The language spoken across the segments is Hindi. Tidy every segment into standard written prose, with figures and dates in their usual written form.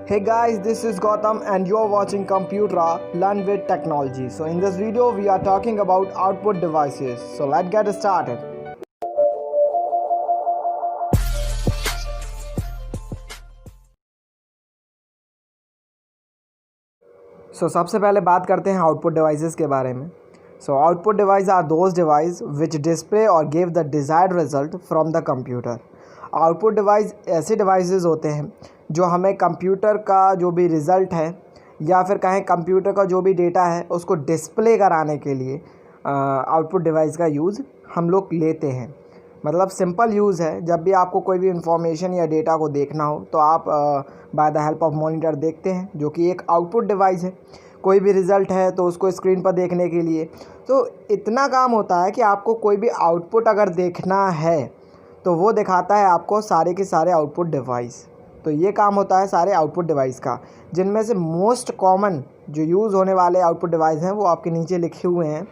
Hey guys, this is Gautam and you're watching Computra Learn with Technology. So in this video we are talking about output devices. So let's get started. सबसे पहले बात करते हैं आउटपुट डिवाइसेस के बारे में. Output device are those device which display और give the desired result from the computer. Output device ऐसे डिवाइसेस होते हैं जो हमें कंप्यूटर का जो भी रिज़ल्ट है या फिर कहें कंप्यूटर का जो भी डेटा है उसको डिस्प्ले कराने के लिए आउटपुट डिवाइस का यूज़ हम लोग लेते हैं. मतलब सिंपल यूज़ है. जब भी आपको कोई भी इंफॉर्मेशन या डेटा को देखना हो तो आप by the help of monitor देखते हैं, जो कि एक आउटपुट डिवाइस है. कोई भी रिज़ल्ट है तो उसको स्क्रीन पर देखने के लिए तो इतना काम होता है कि आपको कोई भी आउटपुट अगर देखना है तो वो दिखाता है आपको सारे के सारे आउटपुट डिवाइस. तो ये काम होता है सारे आउटपुट डिवाइस का, जिनमें से मोस्ट कॉमन जो यूज़ होने वाले आउटपुट डिवाइस हैं वो आपके नीचे लिखे हुए हैं.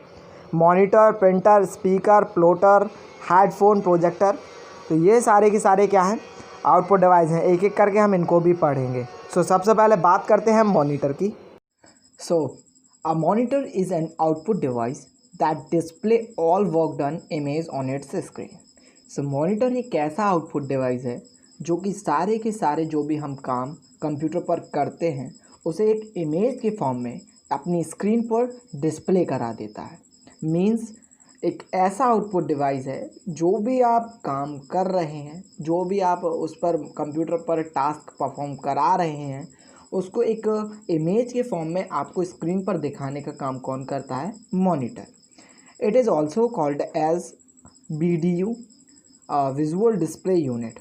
Monitor, printer, speaker, plotter, headphone, projector. तो ये सारे के सारे क्या हैं, आउटपुट डिवाइस हैं. एक एक करके हम इनको भी पढ़ेंगे. सबसे पहले बात करते हैं मॉनिटर की. A monitor is an output device that display all work done image on its screen. Monitor एक ऐसा आउटपुट डिवाइस है जो कि सारे के सारे जो भी हम काम कंप्यूटर पर करते हैं उसे एक इमेज के फॉर्म में अपनी स्क्रीन पर डिस्प्ले करा देता है. मीन्स एक ऐसा आउटपुट डिवाइस है जो भी आप काम कर रहे हैं, जो भी आप उस पर कंप्यूटर पर टास्क परफॉर्म करा रहे हैं, उसको एक इमेज के फॉर्म में आपको स्क्रीन पर दिखाने का काम कौन करता है? Monitor. It is also called as BDU, visual display unit.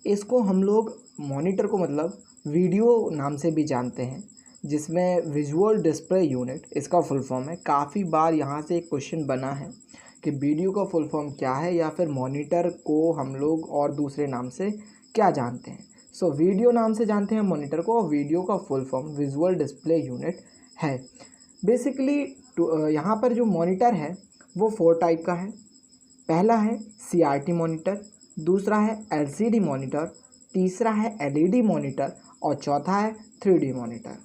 इसको हम लोग मॉनिटर को मतलब वीडियो नाम से भी जानते हैं, जिसमें विजुअल डिस्प्ले यूनिट इसका फुल फॉर्म है. काफ़ी बार यहाँ से एक क्वेश्चन बना है कि वीडियो का फुल फॉर्म क्या है या फिर मॉनिटर को हम लोग और दूसरे नाम से क्या जानते हैं. वीडियो नाम से जानते हैं मॉनिटर को, और वीडियो का full form visual display unit है. बेसिकली यहाँ पर जो मॉनिटर है वो 4 टाइप का है. पहला है CRT मॉनिटर, दूसरा है LCD मॉनिटर, तीसरा है LED मॉनिटर और चौथा है 3D मॉनिटर.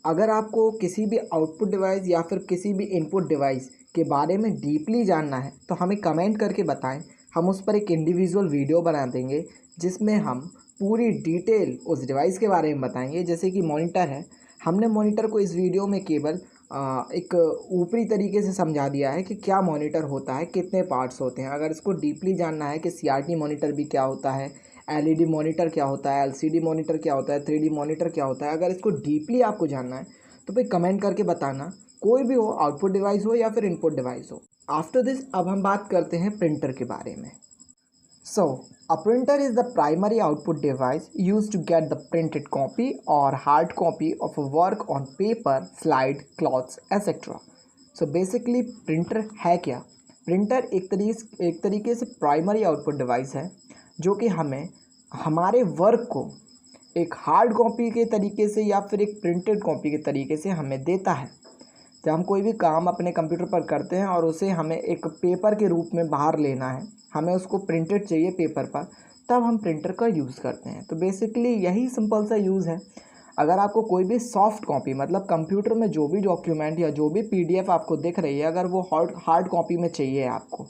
अगर आपको किसी भी आउटपुट डिवाइस या फिर किसी भी इनपुट डिवाइस के बारे में डीपली जानना है तो हमें कमेंट करके बताएं. हम उस पर एक इंडिविजुअल वीडियो बना देंगे जिसमें हम पूरी डिटेल उस डिवाइस के बारे में बताएंगे. जैसे कि मॉनिटर है, हमने मॉनिटर को इस वीडियो में केवल एक ऊपरी तरीके से समझा दिया है कि क्या मॉनिटर होता है, कितने पार्ट्स होते हैं. अगर इसको डीपली जानना है कि CRT मॉनिटर भी क्या होता है, LED मॉनिटर क्या होता है, LCD मॉनिटर क्या होता है, 3D मॉनिटर क्या होता है, अगर इसको डीपली आपको जानना है तो भाई कमेंट करके बताना, कोई भी हो, आउटपुट डिवाइस हो या फिर इनपुट डिवाइस हो. आफ्टर दिस अब हम बात करते हैं प्रिंटर के बारे में. A printer is the primary output device used to get the printed copy or hard copy of a work on paper, slide, cloths, etc. Basically printer है क्या? Printer एक तरीके से प्राइमरी आउटपुट डिवाइस है जो कि हमें हमारे वर्क को एक हार्ड कॉपी के तरीके से या फिर एक प्रिंटेड कॉपी के तरीके से हमें देता है. जब हम कोई भी काम अपने कंप्यूटर पर करते हैं और उसे हमें एक पेपर के रूप में बाहर लेना है, हमें उसको प्रिंटेड चाहिए पेपर पर, तब हम प्रिंटर का यूज़ करते हैं. तो बेसिकली यही सिंपल सा यूज़ है. अगर आपको कोई भी सॉफ्ट कॉपी मतलब कंप्यूटर में जो भी डॉक्यूमेंट या जो भी PDF आपको दिख रही है, अगर वो हार्ड कॉपी में चाहिए आपको,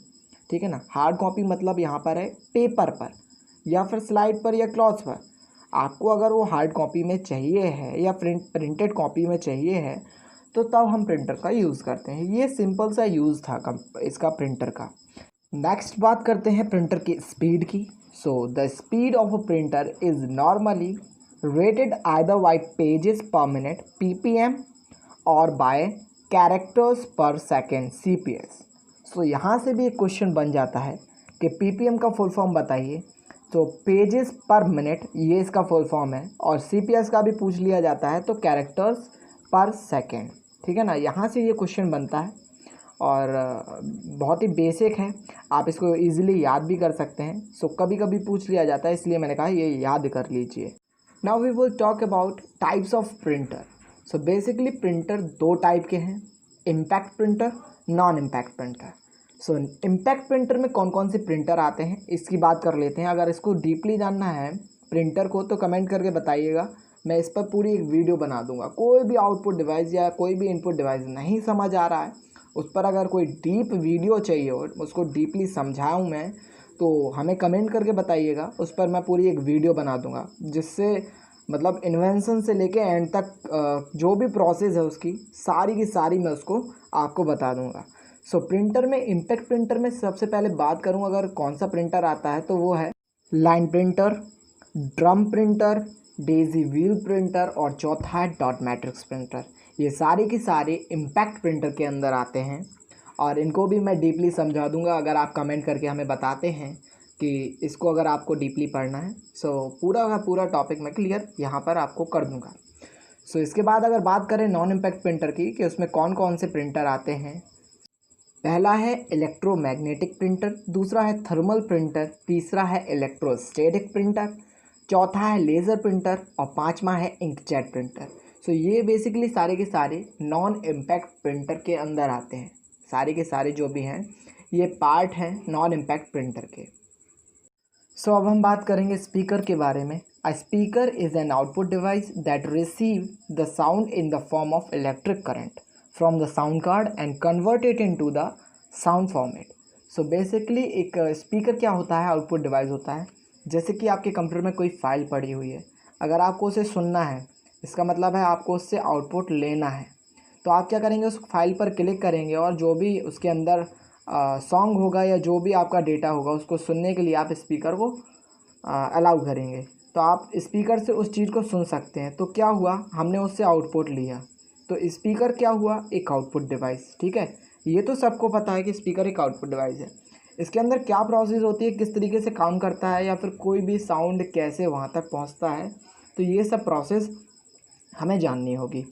ठीक है ना. हार्ड कॉपी मतलब यहाँ पर है पेपर पर या फिर स्लाइड पर या क्लॉथ पर. आपको अगर वो हार्ड कॉपी में चाहिए है या प्रिंटेड कॉपी में चाहिए है तो तब हम प्रिंटर का यूज़ करते हैं. ये सिंपल सा यूज़ था इसका प्रिंटर का. नेक्स्ट बात करते हैं प्रिंटर की स्पीड की. The speed of a printer is normally rated either bye pages पर मिनट PPM और बाय कैरेक्टर्स पर सेकेंड CPS. यहाँ से भी एक क्वेश्चन बन जाता है कि PPM का फुल फॉर्म बताइए. तो पेजेस पर मिनट ये इसका फुल फॉर्म है, और CPS का भी पूछ लिया जाता है तो कैरेक्टर्स पर सेकेंड. ठीक है ना. यहाँ से ये क्वेश्चन बनता है और बहुत ही बेसिक है, आप इसको इजीली याद भी कर सकते हैं. कभी कभी पूछ लिया जाता है, इसलिए मैंने कहा ये याद कर लीजिए. Now we will talk about types of printer. Basically printer 2 type के हैं, impact printer, non impact printer. Impact printer में कौन कौन से प्रिंटर आते हैं इसकी बात कर लेते हैं. अगर इसको डीपली जानना है प्रिंटर को तो कमेंट करके बताइएगा, मैं इस पर पूरी एक वीडियो बना दूंगा। कोई भी आउटपुट डिवाइस या कोई भी इनपुट डिवाइस नहीं समझ आ रहा है, उस पर अगर कोई डीप वीडियो चाहिए हो, उसको डीपली समझाऊँ मैं, तो हमें कमेंट करके बताइएगा, उस पर मैं पूरी एक वीडियो बना दूंगा, जिससे मतलब इन्वेंशन से लेके एंड तक जो भी प्रोसेस है उसकी सारी की सारी मैं उसको आपको बता दूंगा। सो प्रिंटर में, इम्पैक्ट प्रिंटर में सबसे पहले बात करूं अगर कौन सा प्रिंटर आता है, तो वो है line printer, drum printer, Daisy wheel printer और चौथा है डॉट मैट्रिक्स प्रिंटर। ये सारे की सारे इम्पैक्ट प्रिंटर के अंदर आते हैं और इनको भी मैं डीपली समझा दूंगा अगर आप कमेंट करके हमें बताते हैं कि इसको अगर आपको डीपली पढ़ना है। सो पूरा का पूरा टॉपिक मैं क्लियर यहाँ पर आपको कर दूंगा। सो इसके बाद अगर बात करें नॉन इम्पैक्ट प्रिंटर की कि उसमें कौन कौन से प्रिंटर आते हैं, पहला है इलेक्ट्रोमैग्नेटिक प्रिंटर, दूसरा है थर्मल प्रिंटर, तीसरा है इलेक्ट्रोस्टैटिक प्रिंटर, चौथा है लेज़र प्रिंटर और पांचवा है इंकजेट प्रिंटर। सो ये बेसिकली सारे के सारे नॉन इम्पैक्ट प्रिंटर के अंदर आते हैं। सारे के सारे जो भी हैं ये पार्ट हैं नॉन इम्पैक्ट प्रिंटर के। सो अब हम बात करेंगे स्पीकर के बारे में। A speaker is an output device that receive the sound in the form of electric current from the sound card and convert it into the sound format. So basically एक स्पीकर क्या होता है, आउटपुट डिवाइस होता है। जैसे कि आपके कंप्यूटर में कोई फाइल पड़ी हुई है, अगर आपको उसे सुनना है, इसका मतलब है आपको उससे आउटपुट लेना है, तो आप क्या करेंगे, उस फाइल पर क्लिक करेंगे और जो भी उसके अंदर सॉन्ग होगा या जो भी आपका डेटा होगा उसको सुनने के लिए आप स्पीकर को अलाउ करेंगे, तो आप स्पीकर से उस चीज़ को सुन सकते हैं। तो क्या हुआ, हमने उससे आउटपुट लिया, तो स्पीकर क्या हुआ, एक आउटपुट डिवाइस। ठीक है, ये तो सबको पता है कि स्पीकर एक आउटपुट डिवाइस है। इसके अंदर क्या प्रोसेस होती है, किस तरीके से काम करता है, या फिर कोई भी साउंड कैसे वहाँ तक पहुँचता है, तो ये सब प्रोसेस हमें जाननी होगी।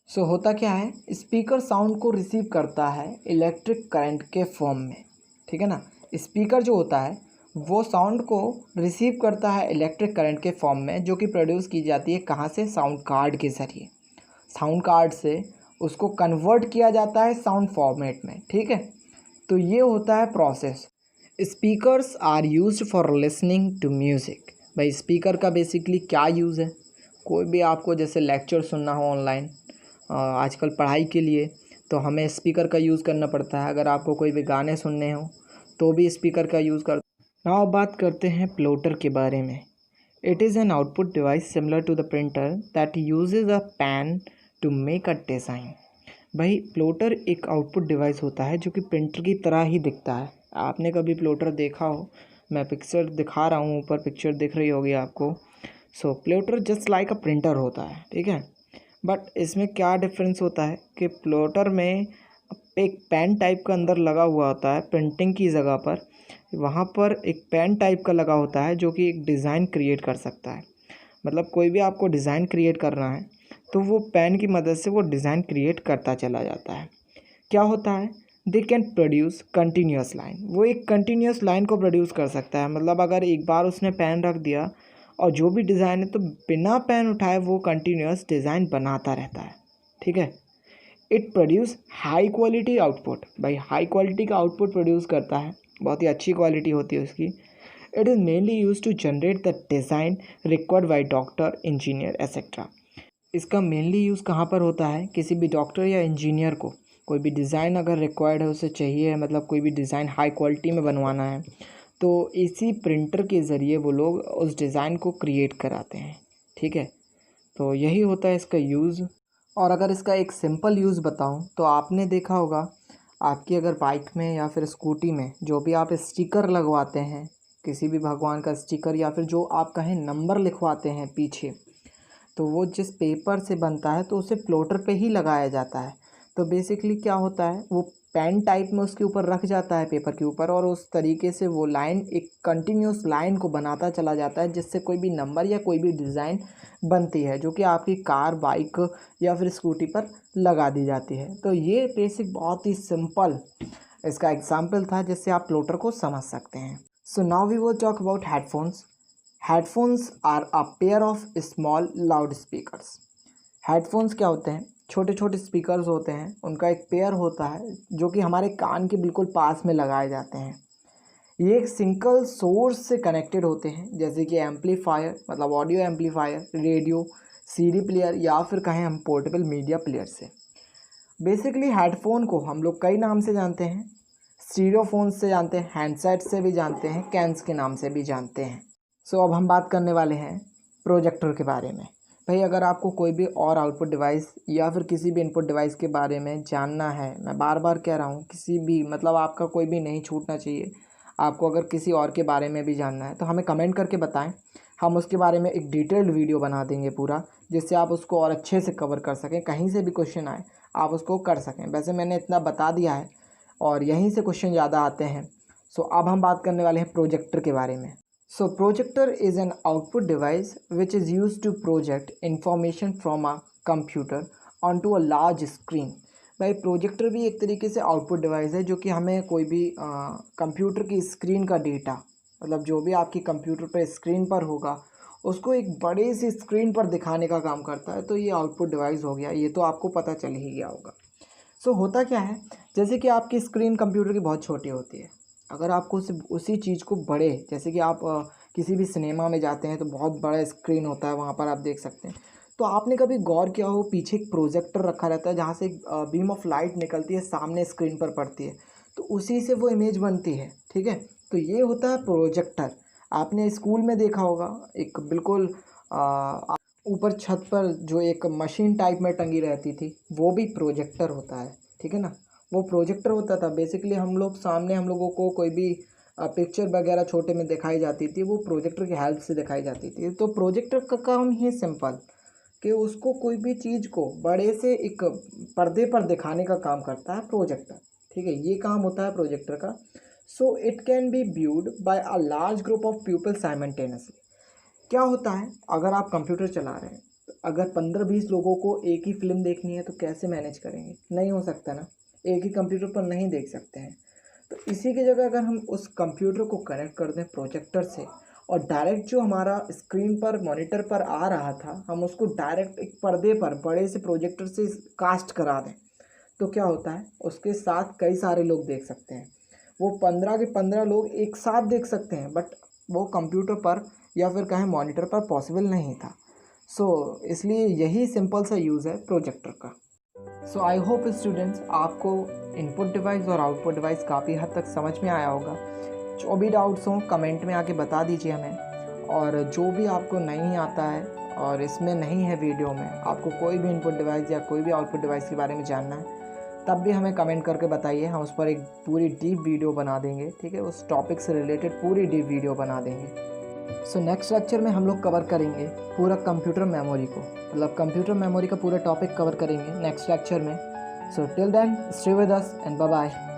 सो होता क्या है, स्पीकर साउंड को रिसीव करता है इलेक्ट्रिक करंट के फॉर्म में। ठीक है ना, स्पीकर जो होता है वो साउंड को रिसीव करता है इलेक्ट्रिक करंट के फॉर्म में, जो कि प्रोड्यूस की जाती है कहाँ से, साउंड कार्ड के ज़रिए। साउंड कार्ड से उसको कन्वर्ट किया जाता है साउंड फॉर्मेट में। ठीक है, तो ये होता है process. Speakers are used for listening to music. भाई स्पीकर का बेसिकली क्या यूज़ है, कोई भी आपको जैसे लेक्चर सुनना हो ऑनलाइन, आजकल पढ़ाई के लिए तो हमें स्पीकर का यूज़ करना पड़ता है। अगर आपको कोई भी गाने सुनने हो तो भी स्पीकर का यूज़ कर। नाउ बात करते हैं प्लॉटर के बारे में। It is an output device similar to the printer that uses a pen to make a design. भाई प्लॉटर एक आउटपुट डिवाइस होता है जो कि प्रिंटर की तरह ही दिखता है। आपने कभी प्लॉटर देखा हो, मैं पिक्चर दिखा रहा हूँ, ऊपर पिक्चर दिख रही होगी आपको। So plotter just like a printer होता है। ठीक है, बट इसमें क्या डिफरेंस होता है कि प्लॉटर में एक पेन टाइप का अंदर लगा हुआ होता है प्रिंटिंग की जगह पर, वहाँ पर एक पेन टाइप का लगा होता है जो कि एक डिज़ाइन क्रिएट कर सकता है। मतलब कोई भी आपको डिज़ाइन क्रिएट करना है तो वो पेन की मदद से वो डिज़ाइन क्रिएट करता चला जाता है। क्या होता है, they can produce continuous line. वो एक कंटिन्यूस लाइन को प्रोड्यूस कर सकता है। मतलब अगर एक बार उसने पेन रख दिया और जो भी डिज़ाइन है तो बिना पेन उठाए वो कंटिन्यूस डिज़ाइन बनाता रहता है। ठीक है, it produce high quality output. भाई हाई क्वालिटी का आउटपुट प्रोड्यूस करता है, बहुत ही अच्छी क्वालिटी होती है उसकी। It is mainly use to generate the design required by doctor, engineer etcetera. इसका मेनली यूज़ कहाँ पर होता है, किसी भी डॉक्टर या इंजीनियर को कोई भी डिज़ाइन अगर रिक्वायर्ड है, उसे चाहिए, मतलब कोई भी डिज़ाइन हाई क्वालिटी में बनवाना है, तो इसी प्रिंटर के ज़रिए वो लोग उस डिज़ाइन को क्रिएट कराते हैं। ठीक है, तो यही होता है इसका यूज़। और अगर इसका एक सिंपल यूज़ बताऊं तो आपने देखा होगा, आपकी अगर बाइक में या फिर स्कूटी में जो भी आप स्टिकर लगवाते हैं, किसी भी भगवान का स्टिकर या फिर जो आप कहें नंबर लिखवाते हैं पीछे, तो वो जिस पेपर से बनता है तो उसे प्लॉटर पे ही लगाया जाता है। तो बेसिकली क्या होता है, वो पेन टाइप में उसके ऊपर रख जाता है पेपर के ऊपर, और उस तरीके से वो लाइन एक कंटिन्यूस लाइन को बनाता चला जाता है, जिससे कोई भी नंबर या कोई भी डिज़ाइन बनती है जो कि आपकी कार, बाइक या फिर स्कूटी पर लगा दी जाती है। तो ये बेसिक बहुत ही सिंपल इसका एग्जाम्पल था जिससे आप प्लॉटर को समझ सकते हैं। So now we will talk about headphones. Headphones are a pair of small loud speakers. Headphones क्या होते हैं, छोटे छोटे स्पीकर्स होते हैं, उनका एक पेयर होता है जो कि हमारे कान के बिल्कुल पास में लगाए जाते हैं। ये एक सिंगल सोर्स से कनेक्टेड होते हैं, जैसे कि एम्पलीफायर मतलब audio amplifier, radio, CD player या फिर कहें हम पोर्टेबल मीडिया प्लेयर से। बेसिकली हेडफोन को हम लोग कई नाम से जानते हैं, स्टीरियोफोन से जानते हैं, हैंडसेट से भी जानते हैं, कैन्स के नाम से भी जानते हैं। सो अब हम बात करने वाले हैं प्रोजेक्टर के बारे में। भाई अगर आपको कोई भी और आउटपुट डिवाइस या फिर किसी भी इनपुट डिवाइस के बारे में जानना है, मैं बार बार कह रहा हूँ, किसी भी मतलब आपका कोई भी नहीं छूटना चाहिए। आपको अगर किसी और के बारे में भी जानना है तो हमें कमेंट करके बताएं, हम उसके बारे में एक डिटेल्ड वीडियो बना देंगे पूरा, जिससे आप उसको और अच्छे से कवर कर सकें। कहीं से भी क्वेश्चन आए आप उसको कर सकें। वैसे मैंने इतना बता दिया है और यहीं से क्वेश्चन ज़्यादा आते हैं। सो अब हम बात करने वाले हैं प्रोजेक्टर के बारे में। So projector is an output device which is use to project information from a computer on to a large screen. भाई प्रोजेक्टर भी एक तरीके से आउटपुट डिवाइस है जो कि हमें कोई भी कंप्यूटर की स्क्रीन का डेटा, मतलब जो भी आपकी कंप्यूटर पर स्क्रीन पर होगा उसको एक बड़े सी स्क्रीन पर दिखाने का काम करता है। तो ये आउटपुट डिवाइस हो गया, ये तो आपको पता चल ही गया होगा। सो होता क्या है, जैसे कि आपकी स्क्रीन कंप्यूटर की बहुत छोटी होती है, अगर आपको उसी चीज़ को बड़े, जैसे कि आप किसी भी सिनेमा में जाते हैं तो बहुत बड़ा स्क्रीन होता है, वहाँ पर आप देख सकते हैं। तो आपने कभी गौर किया हो, पीछे एक प्रोजेक्टर रखा रहता है जहाँ से एक बीम ऑफ लाइट निकलती है, सामने स्क्रीन पर पड़ती है, तो उसी से वो इमेज बनती है। ठीक है, तो ये होता है प्रोजेक्टर। आपने स्कूल में देखा होगा, एक बिल्कुल ऊपर छत पर जो एक मशीन टाइप में टंगी रहती थी, वो भी प्रोजेक्टर होता है। ठीक है ना, वो प्रोजेक्टर होता था। बेसिकली हम लोग सामने, हम लोगों को कोई भी पिक्चर वगैरह छोटे में दिखाई जाती थी, वो प्रोजेक्टर की हेल्प से दिखाई जाती थी। तो प्रोजेक्टर का काम ही सिंपल कि उसको कोई भी चीज़ को बड़े से एक पर्दे पर दिखाने का काम करता है प्रोजेक्टर। ठीक है, ये काम होता है प्रोजेक्टर का। So it can be viewed by a large group of people simultaneously. क्या होता है, अगर आप कंप्यूटर चला रहे हैं, तो अगर 15-20 लोगों को एक ही फिल्म देखनी है तो कैसे मैनेज करेंगे? नहीं हो सकता ना, एक ही कंप्यूटर पर नहीं देख सकते हैं। तो इसी की जगह अगर हम उस कंप्यूटर को कनेक्ट कर दें प्रोजेक्टर से, और डायरेक्ट जो हमारा स्क्रीन पर मॉनिटर पर आ रहा था, हम उसको डायरेक्ट एक पर्दे पर बड़े से प्रोजेक्टर से कास्ट करा दें, तो क्या होता है, उसके साथ कई सारे लोग देख सकते हैं। वो 15 के 15 लोग एक साथ देख सकते हैं, बट वो कंप्यूटर पर या फिर कहें मॉनिटर पर पॉसिबल नहीं था। सो इसलिए यही सिंपल सा यूज़ है प्रोजेक्टर का। सो आई होप स्टूडेंट्स, आपको इनपुट डिवाइस और आउटपुट डिवाइस काफ़ी हद तक समझ में आया होगा। जो भी डाउट्स हों कमेंट में आके बता दीजिए हमें, और जो भी आपको नहीं आता है और इसमें नहीं है वीडियो में, आपको कोई भी इनपुट डिवाइस या कोई भी आउटपुट डिवाइस के बारे में जानना है, तब भी हमें कमेंट करके बताइए। हम उस पर एक पूरी डीप वीडियो बना देंगे। ठीक है, उस टॉपिक से रिलेटेड पूरी डीप वीडियो बना देंगे। सो नेक्स्ट लेक्चर में हम लोग कवर करेंगे पूरा कंप्यूटर मेमोरी को, मतलब कंप्यूटर मेमोरी का पूरा टॉपिक कवर करेंगे नेक्स्ट लेक्चर में। So till then stay with us and bye bye.